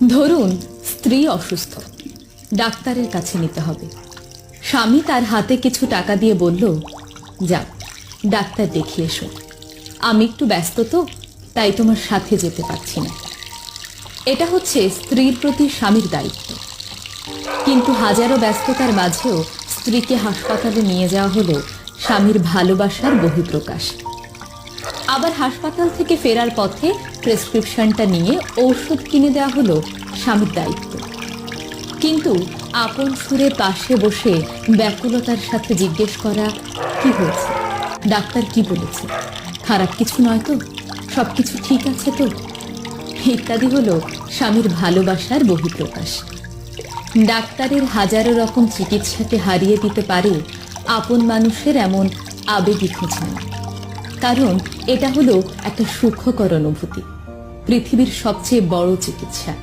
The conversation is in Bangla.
ধরুন স্ত্রী অসুস্থ, ডাক্তারের কাছে নিতে হবে। স্বামী তার হাতে কিছু টাকা দিয়ে বলল, যাও ডাক্তার দেখিয়ে এসো, আমি একটু ব্যস্ত তো, তাই তোমার সাথে যেতে পারছি না। এটা হচ্ছে স্ত্রীর প্রতি স্বামীর দায়িত্ব। কিন্তু হাজারো ব্যস্ততার মাঝেও স্ত্রীকে হাসপাতালে নিয়ে যাওয়া হলো স্বামীর ভালোবাসার বহিঃপ্রকাশ। আবার হাসপাতাল থেকে ফেরার পথে প্রেসক্রিপশনটা নিয়ে ঔষধ কিনে দেওয়া হলো স্বামীর দায়িত্ব। কিন্তু আপন সুরে পাশে বসে ব্যাকুলতার সাথে জিজ্ঞেস করা, কি হয়েছে, ডাক্তার কি বলেছে, খারাপ কিছু নয় তো, সবকিছু ঠিক আছে তো, ইত্যাদি হলো স্বামীর ভালোবাসার বহিঃপ্রকাশ। ডাক্তারের হাজারো রকম চিকিৎসাকে হারিয়ে দিতে পারে আপন মানুষের এমন আবেগী খোঁজ নেওয়া। কারণ এটা হলো একটা সুখকর অনুভূতি, পৃথিবীর সবচেয়ে বড় চিকিৎসা।